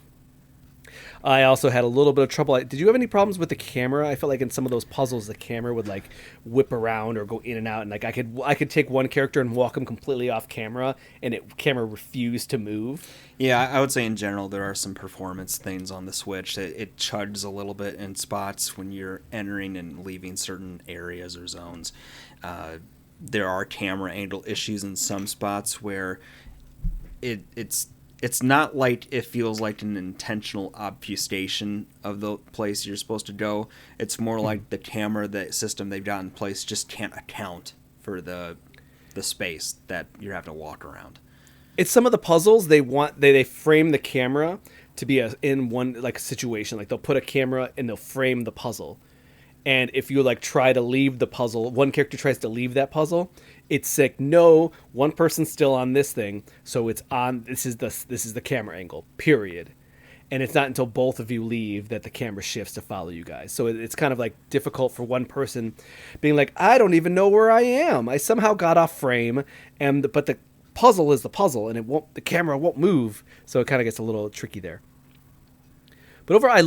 I also had a little bit of trouble. Did you have any problems with the camera? I felt like in some of those puzzles, the camera would like whip around or go in and out, and like I could take one character and walk him completely off camera, and camera refused to move. Yeah, I would say in general there are some performance things on the Switch. It chugs a little bit in spots when you're entering and leaving certain areas or zones. There are camera angle issues in some spots where it's not like it feels like an intentional obfuscation of the place you're supposed to go. It's more like the camera system they've got in place just can't account for the space that you're having to walk around. It's some of the puzzles they frame the camera to be in one like situation. Like they'll put a camera and they'll frame the puzzle. And if you like try to leave the puzzle, one character tries to leave that puzzle, it's like, no, one person's still on this thing, so it's on. This is the camera angle, period. And it's not until both of you leave that the camera shifts to follow you guys. So it's kind of like difficult for one person being like, I don't even know where I am. I somehow got off frame, but the puzzle is the puzzle, and the camera won't move. So it kind of gets a little tricky there. But overall,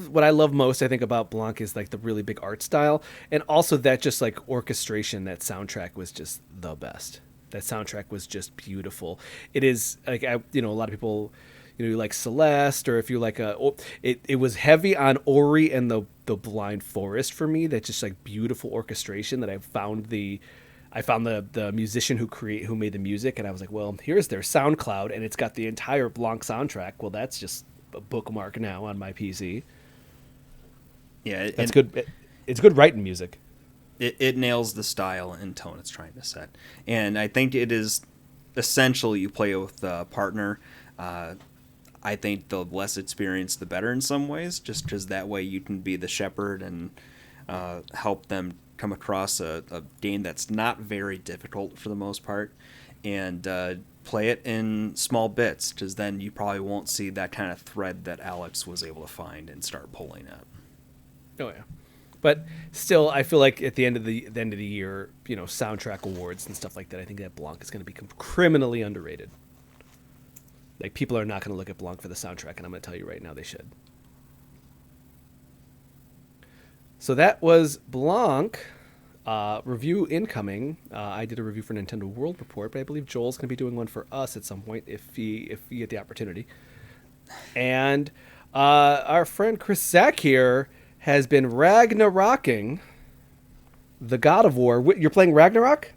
what I love most, I think, about Blanc is like the really big art style, and also that just like orchestration. That soundtrack was just the best. That soundtrack was just beautiful. It is like a lot of people, you like Celeste, or if you like it was heavy on Ori and the Blind Forest for me. That's just like beautiful orchestration that I found the musician who made the music, and I was like, well, here's their SoundCloud, and it's got the entire Blanc soundtrack. Well, that's just a bookmark now on my PC. Yeah, that's good. It's good writing music. It nails the style and tone it's trying to set, and I think it is essential you play with a partner. I think the less experienced, the better in some ways, just because that way you can be the shepherd and help them come across a game that's not very difficult for the most part, and play it in small bits, because then you probably won't see that kind of thread that Alex was able to find and start pulling at. Oh yeah, but still, I feel like at the end of the year, soundtrack awards and stuff like that, I think that Blanc is going to become criminally underrated. Like, people are not going to look at Blanc for the soundtrack, and I'm going to tell you right now, they should. So that was Blanc. Review incoming. I did a review for Nintendo World Report, but I believe Joel's going to be doing one for us at some point if you get the opportunity. And our friend Chris Zach here has been Ragnarocking the God of War. You're playing Ragnarok?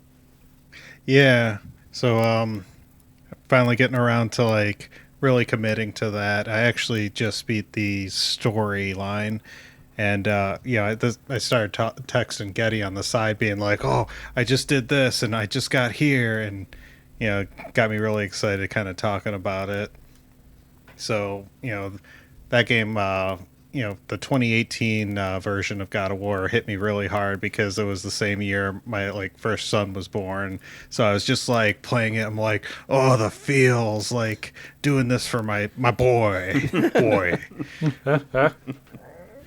Yeah. So finally getting around to like really committing to that. I actually just beat the storyline. And, I started texting Getty on the side being like, oh, I just did this and I just got here. And, got me really excited kind of talking about it. So, that game, the 2018 version of God of War hit me really hard because it was the same year my first son was born. So I was just playing it. I'm like, oh, the feels, doing this for my boy.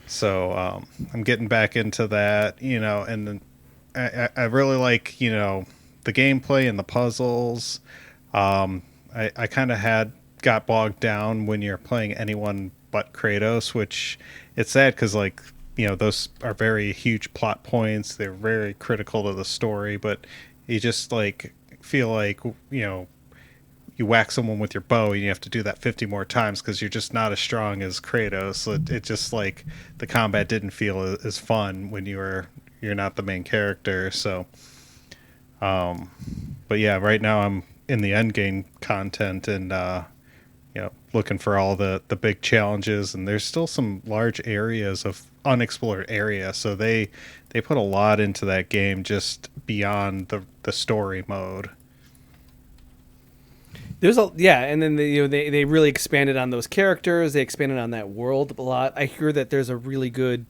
So I'm getting back into that, and then I really like, the gameplay and the puzzles. I kind of got bogged down when you're playing anyone but Kratos, which it's sad because those are very huge plot points. They're very critical to the story, but you just feel like you whack someone with your bow and you have to do that 50 more times because you're just not as strong as Kratos. It just the combat didn't feel as fun when you're not the main character. So but yeah, right now I'm in the end game content and looking for all the big challenges, and there's still some large areas of unexplored area, so they put a lot into that game just beyond the story mode. And then they really expanded on those characters. They expanded on that world a lot. I hear that there's a really good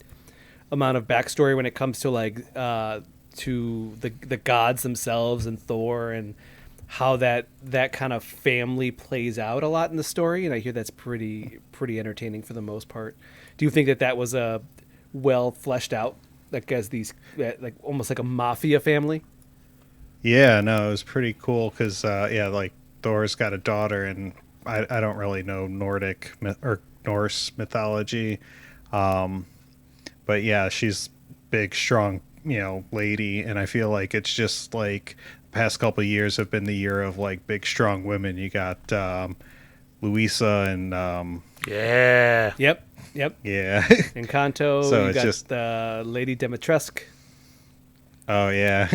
amount of backstory when it comes to to the gods themselves and Thor and how that kind of family plays out a lot in the story, and I hear that's pretty entertaining for the most part. Do you think that was a well fleshed out, as these almost like a mafia family? Yeah, no, it was pretty cool because Thor's got a daughter, and I don't really know or Norse mythology, but yeah, she's big, strong, lady, and I feel like it's just past couple of years have been the year of big strong women. You got Louisa and yep yeah Encanto. So you it's got just Lady Dimitrescu. Oh yeah.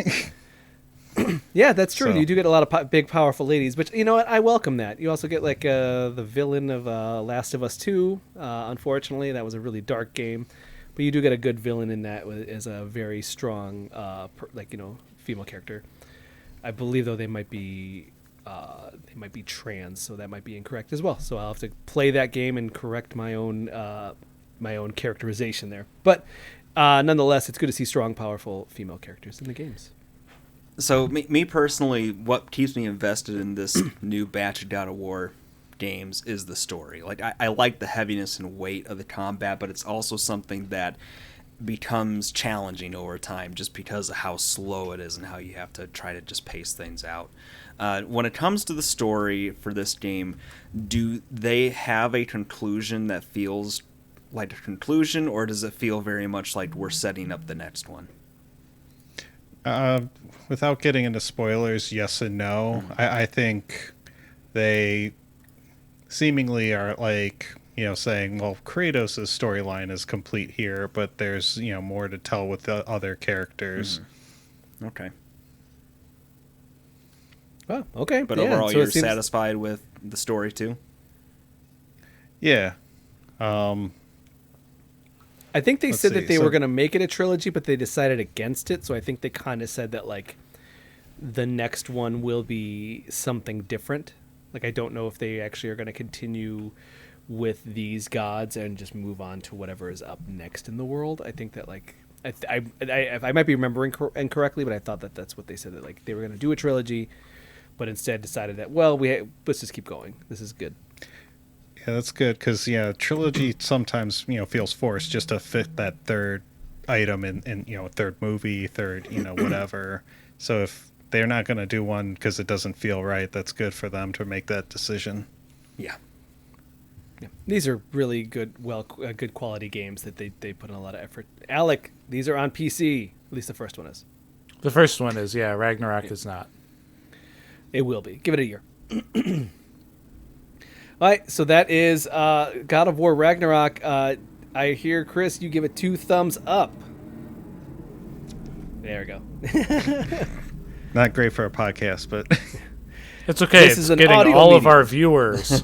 Yeah, that's true. So. You do get a lot of big powerful ladies, but you know what, I welcome that. You also get the villain of Last of Us 2. Unfortunately, that was a really dark game, but you do get a good villain in that as a very strong female character. I believe though they might be trans, so that might be incorrect as well. So I'll have to play that game and correct my own characterization there. But nonetheless, it's good to see strong, powerful female characters in the games. So me personally, what keeps me invested in this new batch of God of War games is the story. I like the heaviness and weight of the combat, but it's also something that becomes challenging over time just because of how slow it is and how you have to try to just pace things out. When it comes to the story for this game, do they have a conclusion that feels like a conclusion, or does it feel very much like we're setting up the next one? Without getting into spoilers, yes and no. I think they seemingly are saying, well, Kratos' storyline is complete here, but there's, more to tell with the other characters. Mm-hmm. Okay. Oh, okay. But overall, you're satisfied with the story, too? Yeah. I think they said that they were going to make it a trilogy, but they decided against it, so I think they kind of said that, the next one will be something different. I don't know if they actually are going to continue with these gods and just move on to whatever is up next in the world. I think that I might be remembering incorrectly, but I thought that that's what they said, that they were going to do a trilogy, but instead decided that let's just keep going. This is good. Yeah, that's good because trilogy sometimes feels forced just to fit that third item in third movie, third whatever. So if they're not going to do one because it doesn't feel right, that's good for them to make that decision. Yeah. Yeah. These are really good, good quality games that they put in a lot of effort. Alec, these are on PC. At least the first one is. The first one is, yeah. Ragnarok is not. It will be. Give it a year. All right, so that is God of War Ragnarok. I hear, Chris, you give it 2 thumbs up. There we go. Not great for a podcast, but It's okay. This It's is an getting audio all of medium. our viewers.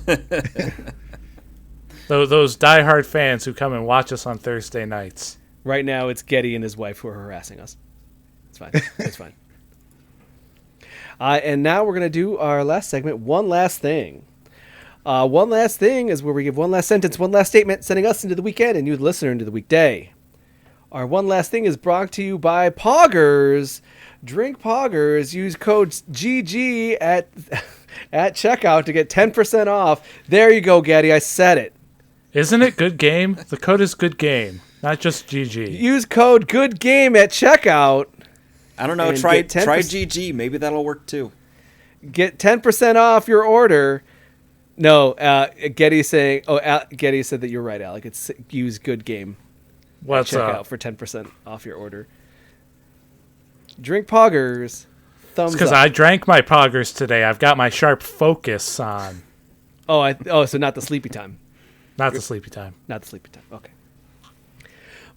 Those diehard fans who come and watch us on Thursday nights. Right now, it's Getty and his wife who are harassing us. It's fine. It's fine. And now we're going to do our last segment, One Last Thing. One Last Thing is where we give one last sentence, one last statement, sending us into the weekend and you, the listener, into the weekday. Our One Last Thing is brought to you by Poggers. Drink Poggers. Use code GG at checkout to get 10% off. There you go, Getty. I said it. Isn't it good game? The code is good game, not just GG. Use code Good Game at checkout. I don't know. And Try get 10% GG. Maybe that'll work too. Get 10% off your order. No, Getty's saying. Oh, Getty said that you're right, Alec. It's use Good Game. What's Check up? out for 10% off your order. Drink Poggers. Thumbs Because up. I drank my Poggers today. I've got my sharp focus on. So not the sleepy time. Not the sleepy time. Not the sleepy time. Okay.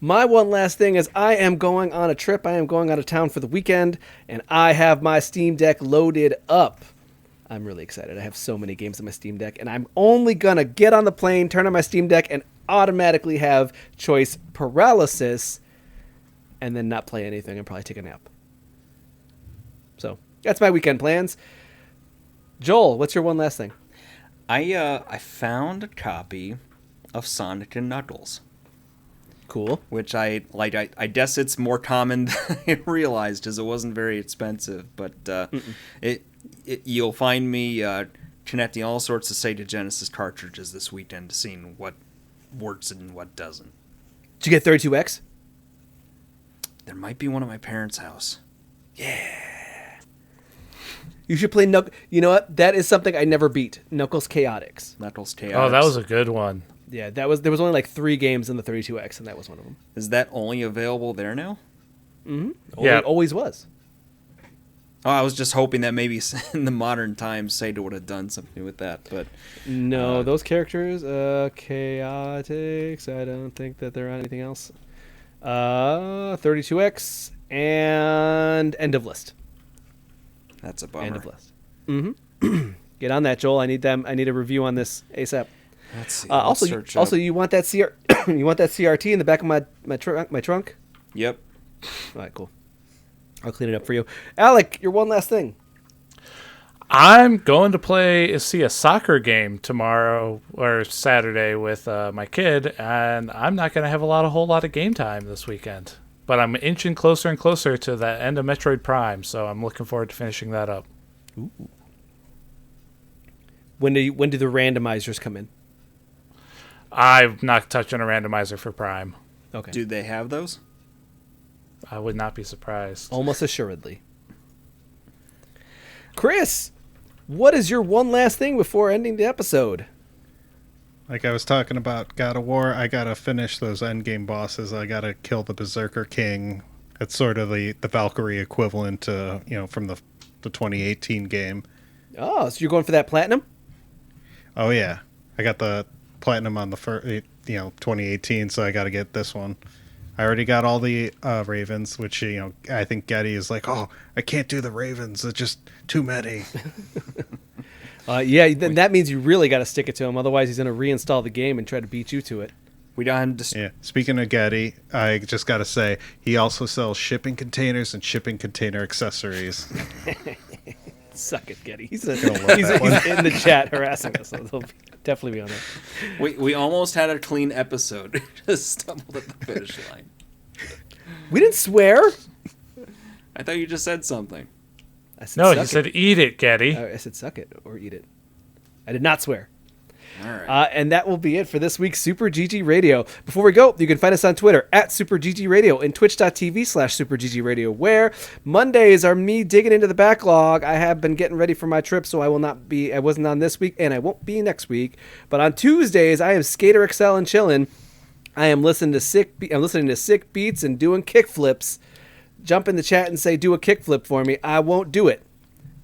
My one last thing is I am going on a trip. I am going out of town for the weekend, and I have my Steam Deck loaded up. I'm really excited. I have so many games on my Steam Deck, and I'm only going to get on the plane, turn on my Steam Deck, and automatically have choice paralysis, and then not play anything and probably take a nap. So that's my weekend plans. Joel, what's your one last thing? I found a copy of Sonic and Knuckles, Cool. which I like. I guess it's more common than I realized, as it wasn't very expensive. But you'll find me connecting all sorts of Sega Genesis cartridges this weekend to see what works and what doesn't. Did you get 32X? There might be one at my parents' house. You should play Knuckles. You know what? That is something I never beat. Knuckles Chaotix. Knuckles Chaotix. Oh, that was a good one. Yeah, there was only like 3 games in the 32X, and that was one of them. Is that only available there now? Yeah. Always was. Oh, I was just hoping that maybe in the modern times Sega would have done something with that, but No, those characters, Chaotix, I don't think that they're on anything else. 32X and End of List. that's a bummer. End of List. Mm-hmm. Get on that, Joel. I need a review on this ASAP. Let's see. Also, you want that you want that CRT in the back of my trunk? Yep. All right, cool. I'll clean it up for you. Alec, your one last thing. I'm going to see a soccer game tomorrow or Saturday with my kid, and I'm not going to have a whole lot of game time this weekend. But I'm inching closer and closer to the end of Metroid Prime, so I'm looking forward to finishing that up. Ooh. When do the randomizers come in? I'm not touching a randomizer for Prime. Okay. Do they have those? I would not be surprised. Almost assuredly. Chris, what is your one last thing before ending the episode? Like I was talking about God of War, I gotta finish those endgame bosses. I gotta kill the Berserker King. It's sort of the Valkyrie equivalent to, from the 2018 game. Oh, so you're going for that platinum? Oh yeah, I got the platinum on the 2018, so I gotta get this one. I already got all the Ravens, which, I think Getty is like, oh, I can't do the Ravens. It's just too many. Then that means you really got to stick it to him. Otherwise, he's going to reinstall the game and try to beat you to it. We don't have to. Yeah. Speaking of Getty, I just got to say, he also sells shipping containers and shipping container accessories. Suck it, Getty. He's in the chat harassing us. So he'll definitely be on that. We almost had a clean episode. Just stumbled at the finish line. We didn't swear. I thought you just said something. I said No, suck he said eat it, Getty. I said suck it or eat it. I did not swear. All right. And that will be it for this week's Super GG Radio. Before we go, you can find us on Twitter at Super GG Radio and twitch.tv/Super GG Radio, where Mondays are me digging into the backlog. I have been getting ready for my trip, so I wasn't on this week, and I won't be next week. But on Tuesdays, I am Skater Excel and chilling. I am listening to sick beats and doing kick flips. Jump in the chat and say, do a kickflip for me. I won't do it,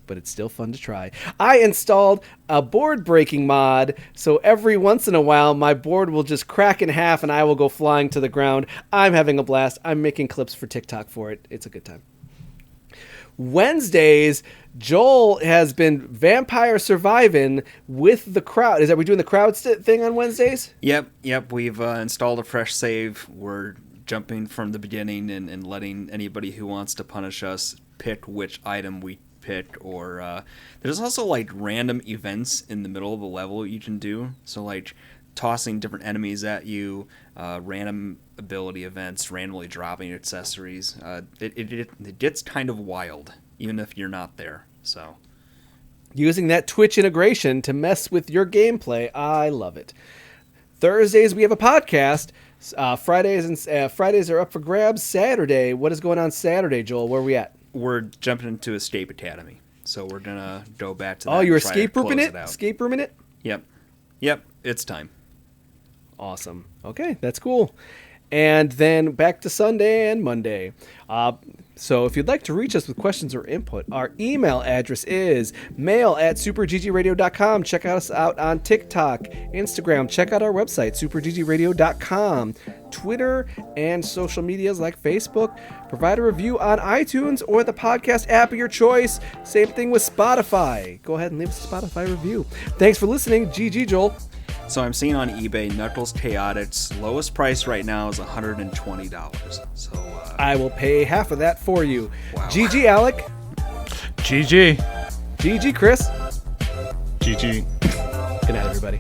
but it's still fun to try. I installed a board breaking mod, so every once in a while, my board will just crack in half and I will go flying to the ground. I'm having a blast. I'm making clips for TikTok for it. It's a good time. Wednesdays, Joel has been vampire surviving with the crowd. Are we doing the crowd thing on Wednesdays? Yep. We've installed a fresh save. We're jumping from the beginning and letting anybody who wants to punish us pick which item we pick. Or there's also like random events in the middle of the level you can do. So like tossing different enemies at you, random ability events, randomly dropping accessories. It gets kind of wild, even if you're not there. So, using that Twitch integration to mess with your gameplay, I love it. Thursdays we have a podcast. Fridays are up for grabs. Saturday, what is going on Saturday, Joel? Where are we at? We're jumping into Escape Academy, so we're gonna go back to that. Oh, you're and try to escape rooming close it? out. Escape rooming it? Yep. It's time. Awesome. Okay, that's cool. And then back to Sunday and Monday. So if you'd like to reach us with questions or input, our email address is mail@superggradio.com. Check us out on TikTok, Instagram. Check out our website, superggradio.com. Twitter and social medias like Facebook. Provide a review on iTunes or the podcast app of your choice. Same thing with Spotify. Go ahead and leave us a Spotify review. Thanks for listening. GG, Joel. So I'm seeing on eBay, Knuckles Chaotix lowest price right now is $120. So I will pay half of that for you. Wow. GG, Alec. GG. GG, Chris. GG. Good night, everybody.